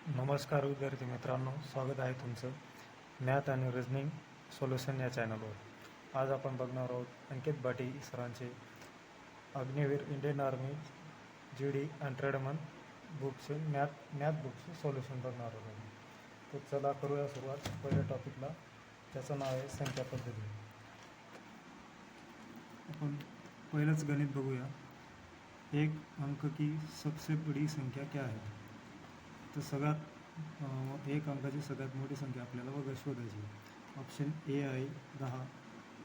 नमस्कार विद्यार्थी मित्रांनो, स्वागत आहे तुमचं मॅथ आणि रिझनिंग सोल्युशन या चॅनलवर। आज आपण बघणार आहोत अंकित भाटी सरांचे Agniveer Indian army GD and tradesman बुकचे मॅथ बुकचे सोल्युशन बघणार आहोत। तर चला करूया सुरुवात पहिल्या टॉपिकला, त्याचं नाव आहे संख्या पद्धती। आपण पहिलंच गणित बघूया। एक अंक की सबसे बड़ी संख्या क्या है। तर सगळ्यात एक अंकाची सगळ्यात मोठी संख्या आपल्याला बघा शोधायची। ऑप्शन ए आहे 10,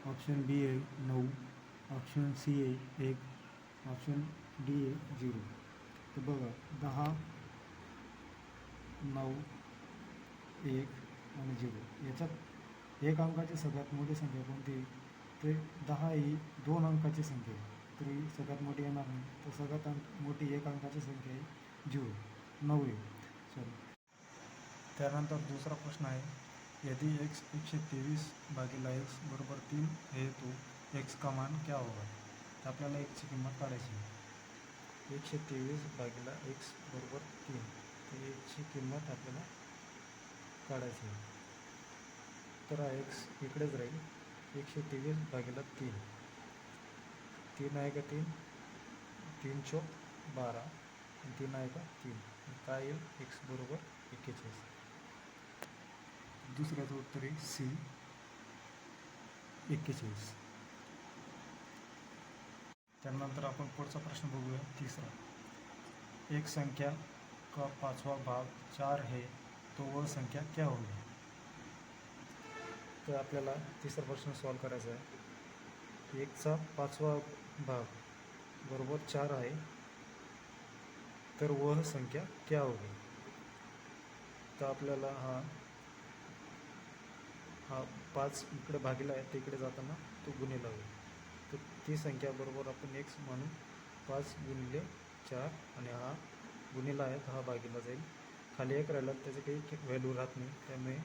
ऑप्शन बी आहे 9, ऑप्शन सी आहे 1, ऑप्शन डी आहे 0। तर बघा 10, 9, 1 आणि 0 याच्यात एक अंकाची सगळ्यात मोठी संख्या कोणती? ते 10 ही 2 अंकाची संख्या आहे, तरी सगळ्यात मोठी येणार नाही। तर सगळ्यात मोठी एक अंकाची संख्या आहे 0, 9 आहे सॉरी। त्यानंतर दुसरा प्रश्न आहे, यदि x 123 भागिले x बरोबर 3 है तो x का मान क्या होगा। तर आपल्याला x ची किंमत काढायची। 123 भागिले x बरोबर 3, तर x ची किंमत आपल्याला काढायची। तर हा x इकडेच राहील। 123 भागिले 3, 3 आहे का 3, 3 चौक 12, 3 आहे का 3, काय येईल x बरोबर 41। दुसऱ्याचं उत्तर आहे सी 41। त्यानंतर आपण पुढचा प्रश्न बघूया, तिसरा। एक संख्या का 5वां भाग 4 है तो वह संख्या क्या होगी। तर आपल्याला तिसरा प्रश्न सॉल्व करायचा आहे। 1चा 5वां भाग बरोबर 4 आहे, तर वह संख्या क्या होगी। तर आपल्याला हा 5 इकडे भागिला आहे, तिकडे जाताना तो गुणिला होईल। तर ती संख्या बरोबर आपण x म्हणून 5 गुणिले 4 आणि हा गुणिला आहे, हा भागिला जाईल। खाली 1 राहिला, त्याचे काही व्हॅल्यू राहत नाही, त्यामुळे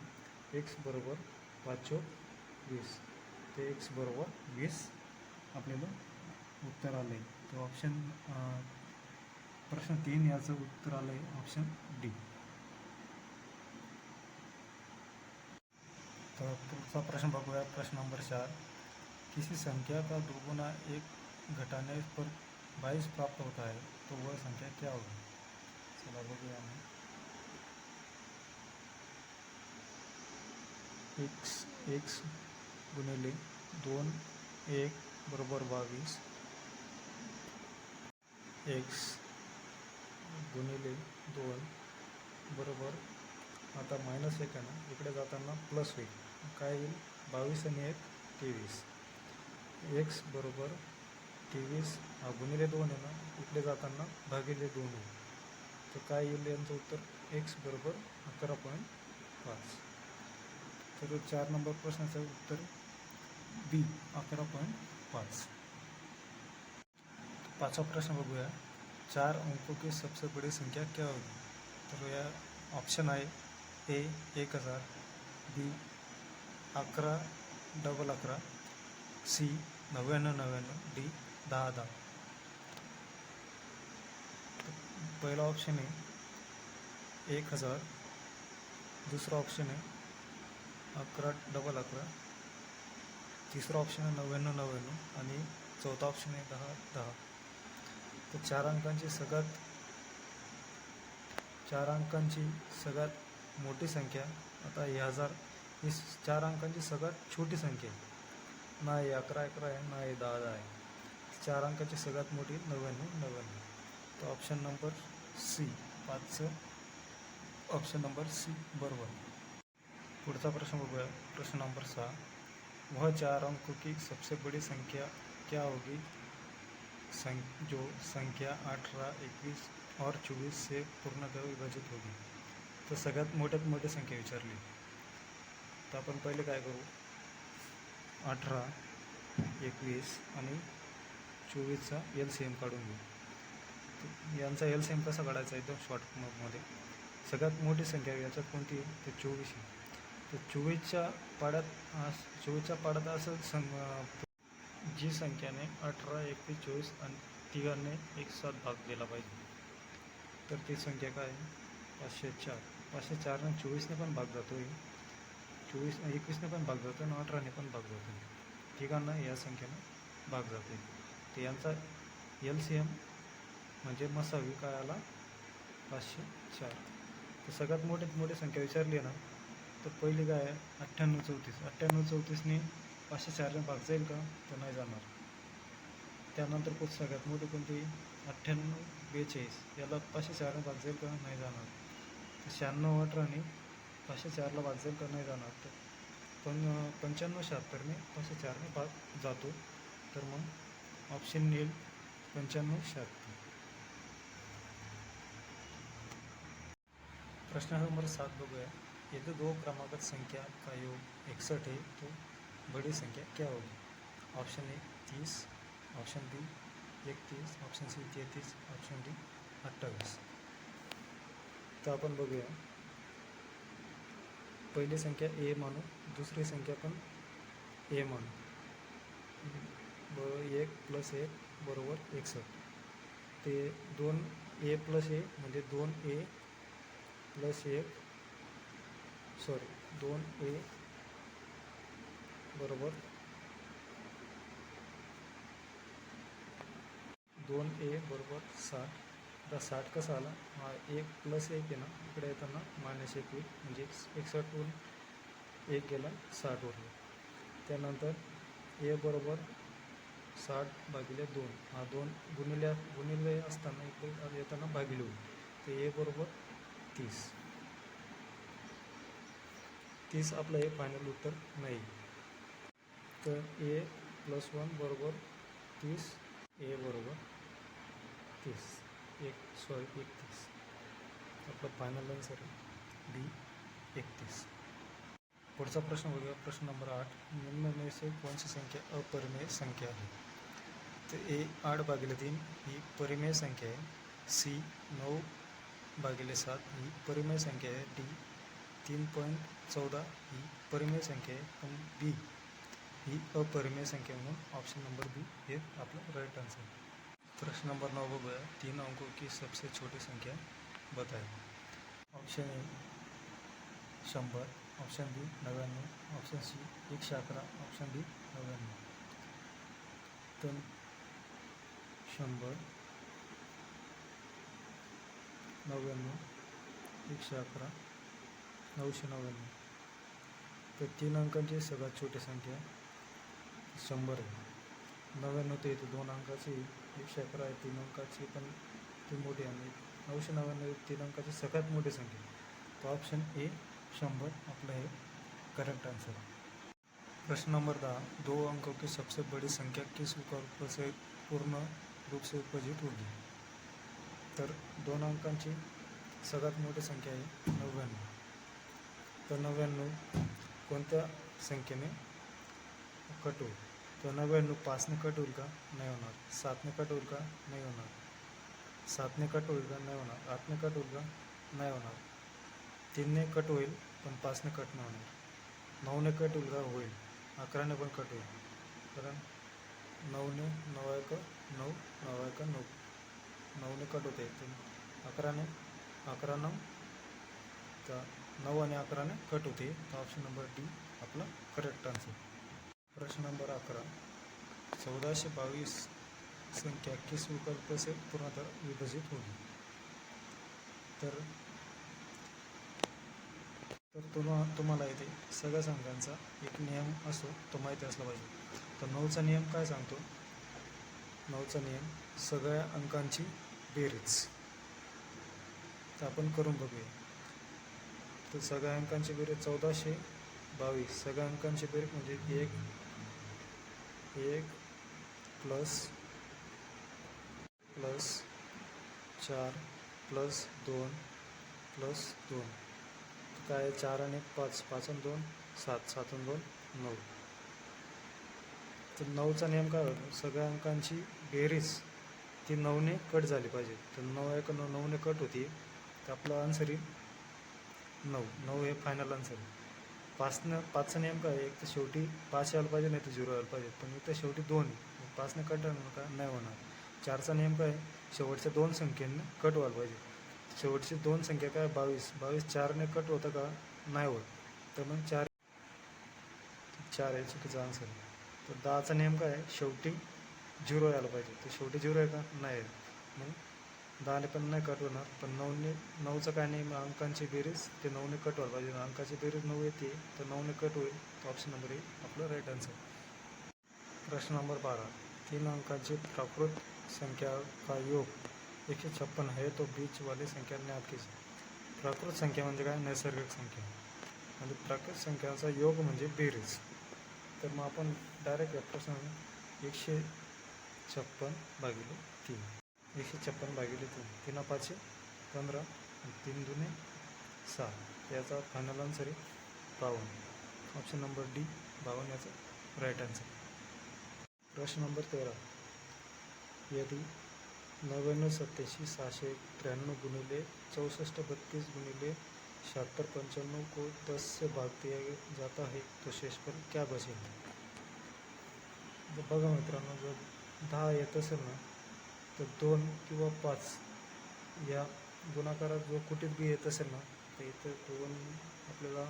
x बरोबर 5 चौक 20, ते x बरोबर 20 आपल्याला उत्तर आलं आहे। तर ऑप्शन प्रश्न 3 याचं उत्तर आलं आहे ऑप्शन डी। तो पुढचा प्रश्न बघूया, प्रश्न नंबर 4। किसी संख्या का दुगुना एक घटाने पर 22 प्राप्त होता है तो वह संख्या क्या होगी। चला बघूया आम्ही। x गुणिले 2 1 बरोबर 22, x गुणिले 2 बरोबर, आता -1 आहे ना, इकडे जाताना प्लस होईल, काय येईल 22 आणि 1 23, x बरोबर 23 हा गुणिले 2 आहे ना, इकडे जाताना भागिले 2 होईल। तर काय येईल यांचं उत्तर x बरोबर 11.5। तर 4 नंबर प्रश्नाचं उत्तर बी 11.5। पाचवा प्रश्न बघूया, 4 अंकों की सबसे बड़ी संख्या क्या होगी। तर या ऑप्शन आहे ए 1000, बी 1111, सी 9999, डी 1010। पहिला ऑप्शन आहे 1000, दुसरा ऑप्शन आहे 1111, तिसरा ऑप्शन आहे 9999 आणि चौथा ऑप्शन आहे 1010। तर 4 अंकांची सगळ्यात मोठी संख्या, आता हे 1000 ही 4 अंकांची सगळ्यात छोटी संख्या आहे, ना हे 1111 आहे ना हे 1010 आहे। 4 अंकाची सगळ्यात मोठी 9999। तर ऑप्शन नंबर सी 5चं ऑप्शन नंबर सी बरोबर। पुढचा प्रश्न बघूया, प्रश्न नंबर 6। वह 4 अंकों की सबसे बड़ी संख्या क्या होगी जो संख्या 18, 21 और 24 से पूर्णतः विभाजित होगी। तर सगळ्यात मोठ्यात मोठी संख्या विचारली। तर आपण पहिले काय करू, 18, 21 आणि 24चा LCM काढून घेऊ। तर यांचा LCM कसा काढायचा एकदम शॉर्टमध्ये। सगळ्यात मोठी संख्या याच्यात कोणती आहे, तर 24 आहे। तर 24च्या पाड्यात असं जी संख्याने 18, 21, 24 आणि तिघांनी एक साथ भाग दिला पाहिजे, तर ती संख्या काय आहे 504। 504ने 24ने पण भाग जातो आहे, 21ने पण भाग जातो आणि 18ने पण भाग जातो. तिघांना या संख्येनं भाग जाते. तर यांचा LCM म्हणजे मसावी काय आला 504. तर सगळ्यात मोठी संख्या विचारली ना, तर पहिली काय आहे 9834. 9834ने 504ने भाग जाईल का? तर नाही जाणार. त्यानंतर सगळ्यात मोठी कोणती 9842, याला 504ने भाग जाईल का? नाही जाणार. तर 9618ने 504ला भाग जाईल का? नाही जाणार. तर पण 9576ने 504ने भाग जातो. तर मग ऑप्शन येईल 9576. प्रश्न नंबर 7 बघूया. यदि दो क्रमागत संख्या का योग 61 है तो बड़ी संख्या क्या होगी? Option A 30, option B 31, option C 33, option D 28. तर आपण बघूया. पहिली संख्या ए मानू, दुसरी संख्या पण ए मानू. 1 + 1 बरोबर 61. ते 2a + a म्हणजे 2a + 1 2a बरोबर 2a बरोबर 60. आता 60 कसा आला? हा 1 + 1 आहे ना, इकडे येताना -1 होईल म्हणजे 61वरून 1 गेला 60 उरलं. त्यानंतर a बरोबर 60/2. हा 2 गुणिले असताना इकडे येताना भागिले होईल. तर a बरोबर 30. 30 आपलं हे फायनल उत्तर नाही. तर a + 1 बरोबर 30, a बरोबर 30, 31. आपलं फायनल आन्सर आहे बी 31. पुढचा प्रश्न बघूया. प्रश्न नंबर 8. निम्न में से कौन सी संख्या अपरिमेय संख्या है? तर ए 8/3 ही परिमेय संख्या आहे. सी 9/7 ही परिमेय संख्या आहे. डी 3.14 ही परिमेय संख्या आहे. पण बी ही अपरिमेय संख्या म्हणून ऑप्शन नंबर बी हे आपलं राईट आन्सर. प्रश्न नंबर 9 बघूया. 3 अंकों की सबसे छोटी संख्या बताएं. Option A 100, option B 99, option C 111, option D 99. तर 100, 99, 111, 999. तर 3 अंकांची सगळ्यात छोटी संख्या 100 आहे. 99 तर येते 2 अंकाची, 111 आहे 3 अंकाची पण ती मोठी आहे. 999 3 अंकाची सगळ्यात मोठी संख्या. तो ऑप्शन ए 100 आपलं हे करेक्ट आंसर. प्रश्न नंबर 10. 2 अंकों की सबसे बड़ी संख्या किस विकल्प से पूर्ण रूप से विभाजित होगी? तर 2 अंकांची सगळ्यात मोठी संख्या आहे 99. तर 99 कोणत्या संख्येने कट होईल? तर 99 5ने कट होईल का? नाही होणार. 7ने कट होईल का? नाही होणार. 7ने कट होईल का? नाही होणार. 8ने कट होईल का? नाही होणार. 3ने कट होईल पण 5ने कट नाही होणार. 9ने कट होईल का? होईल. 11ने पण कट होईल, कारण 9ने 9 9 9 9 9ने कट होते. तर 11ने 11 9 तर 9 आणि 11ने कट होते. तर ऑप्शन नंबर डी आपला करेक्ट आन्सर. प्रश्न नंबर 11. 1422 संख्या किस विकल्प से पूर्णतः विभाजित होगी? तर तुम्हाला इथे सगळ्या संख्यांचा एक नियम असो तो माहिती असला पाहिजे. तर 9चा नियम काय सांगतो? 9चा नियम सगळ्या अंकांची बेरीज. तर आपण करून बघूया. तर सगळ्या अंकांची बेरीज 1422. सगळ्या अंकांची बेरीज म्हणजे 1 प्लस 4 प्लस 2 प्लस 2. काय 4 आणि 1 5, 5 आणि 2 7, 7 आणि 2 9. तर 9चा नियम काय होतो? सगळ्या अंकांची बेरीज ती 9ने कट झाली पाहिजे. तर 9 9ने कट होती. तर आपलं आन्सर येईल 9. 9 हे फायनल आन्सर आहे. 5चा नियम काय आहे? एक तर शेवटी 5 यायला पाहिजे, नाही तर 0 यायला पाहिजे. पण इथं शेवटी 2 आहे. 5ने कट होणार का? नाही होणार. 4चा नियम काय आहे? शेवटच्या 2 संख्येने कट व्हायला पाहिजे. शेवटची दोन संख्या काय 22. 22 4ने कट होतं का? नाही होत. तर मग 4 आहे चुकीचा आन्सर. तर 10चा नियम काय आहे? शेवटी 0 यायला पाहिजे. तर शेवटी 0 आहे का? नाही आहे. मग 10ने पण नाही कट होणार. पण 9चं काय नाही, अंकांची बेरीज ते 9ने कट व्हायला पाहिजे. अंकाची बेरीज 9 येते तर 9ने कट होईल. तर ऑप्शन नंबर ए आपलं राईट आन्सर. प्रश्न नंबर 12. 3 अंकाची प्राकृत संख्या का योग 156 है तो बीच वाली संख्या ज्ञात कीजिए. प्राकृत संख्या म्हणजे काय? नैसर्गिक संख्या. आणि प्राकृत संख्यांचा योग म्हणजे बेरीज. तर मग आपण डायरेक्ट या प्रश्न 156 भागिले 3. 156 भागिले 3. 3 5 15 आणि 3 दुने 6. याचा फायनल आन्सर आहे 52. ऑप्शन नंबर डी 52 याचा राईट आन्सर. प्रश्न नंबर 13. यदि 99 87 693 गुणिले 64 32 गुणिले 76 95 को 10 से भाग दिया जाता है तो शेषफल क्या बचेल. बघा मित्रांनो, जर 10 येत असेल ना तर 2 किंवा 5 या गुणाकारात जो कुठे बी येत असेल ना तर इथं 2 आपल्याला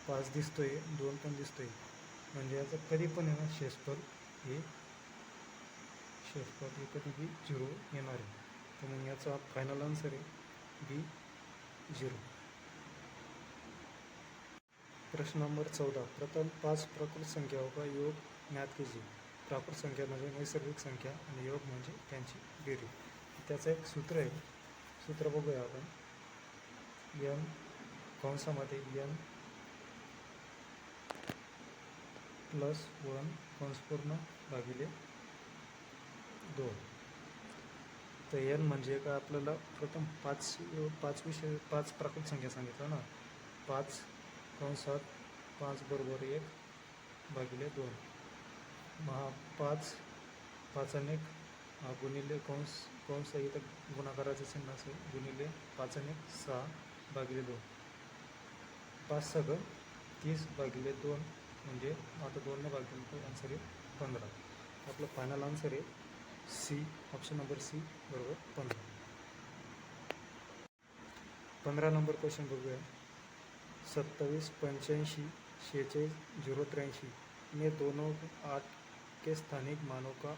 5 दिसतोय, 2 पण दिसतोय. म्हणजे याचं कधी पण आहे ना शेषफल हे कधी बी 0 येणार आहे. तर मग याचा फायनल आन्सर आहे बी 0. प्रश्न नंबर 14. प्रथम 5 प्राकृत संख्याओं का योग ज्ञात कीजिए. प्राकृत संख्या म्हणजे नैसर्गिक संख्या आणि योग म्हणजे त्यांची बेरीज. त्याचं एक सूत्र आहे. सूत्र बघूया आपण. n कंसामध्ये n प्लस 1 कंस पूर्ण भागिले 2. तर n म्हणजे काय? आपल्याला प्रथम 5 प्राकृत संख्या सांगितलं ना. 5 कंसात 5 बरोबर 1 भागिले 2. मग हा 5 आणि 1 हा गुणिले कंस इथं गुणाकाराचं चिन्ह असेल, गुणिले 5 आणि 1 6 भागिले 2. 5 सगळं 30 भागिले 2 म्हणजे आता 2ने भागिले तो आन्सर आहे 15. आपलं फायनल आन्सर आहे सी. ऑप्शन नंबर सी बरोबर 15. 15 नंबर क्वेश्चन बघूया. 27 85 46 083 में दोनों 8 के स्थानिक मानों का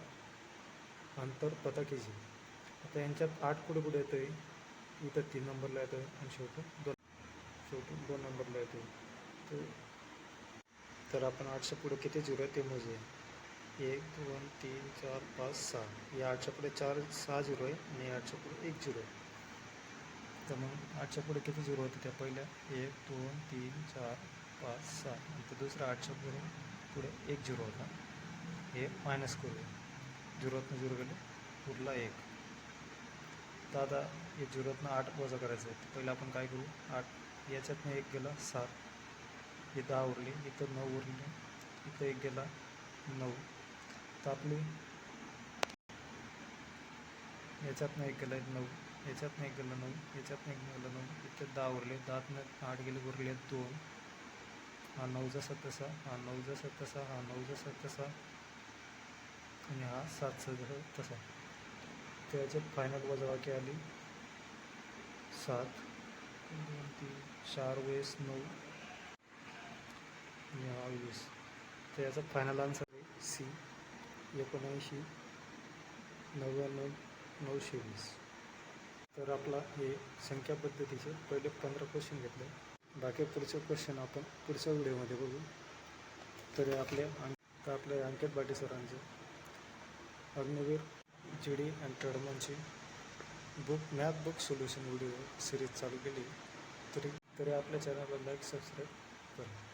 अंतर पता कीजिए. आता यांच्यात 8 कुठे कुठे येतं आहे? इथं 3 नंबरला येतं आहे आणि शेवटी 2 नंबरला येतं आहे. तर आपण 8च्या पुढे किती 0 आहे ते मोजूया. 1 2 3 4 5 6. या 8च्या पुढे 6 0 आहे आणि 8च्या पुढे 1 0 आहे. तर मग 8च्या पुढे किती 0 होते? त्या पहिल्या 1 2 3 4 5 6 आणि ते दुसऱ्या 8च्या पुढे 1 0 होता. हे मायनस करूया. 0तनं 0 गेले, उरला 1. तर आता हे 0तनं 8 वजा करायचं आहे. तर पहिलं आपण काय करू? 8 याच्यातनं 1 गेला 7, हे 10 उरले, इथं 9 उरले, इथं 1 गेला 9. तर आपली याच्यातनं 1 गेला 9, याच्यातनं 1 गेला 9, याच्यातनं 1 गेला 9, इथं 10 उरले, 10तनं 8 गेले, उरले 2. हा 9 जसा तसा, हा 9 जसा तसा, हा 9 जसा तसा आणि हा 7 जसा तसा. त्याच्यात फायनल वजाबाकी आली 7. 2 3 4 वेळेस 9 आणि हा 20. तर याचा फायनल आन्सर आहे सी 79 99 920. तर आपला हे संख्या पद्धतीचे पहिले 15 क्वेश्चन घेतले. बाकी पुढचे क्वेश्चन आपण पुढच्या व्हिडिओमध्ये बघू. तर आपल्या अंकित भाटी सरांचे अग्निवीर GD अँड टर्मनची math book solution video series चालू केली. तरी आपल्या चॅनलला लाईक सबस्क्राईब करा.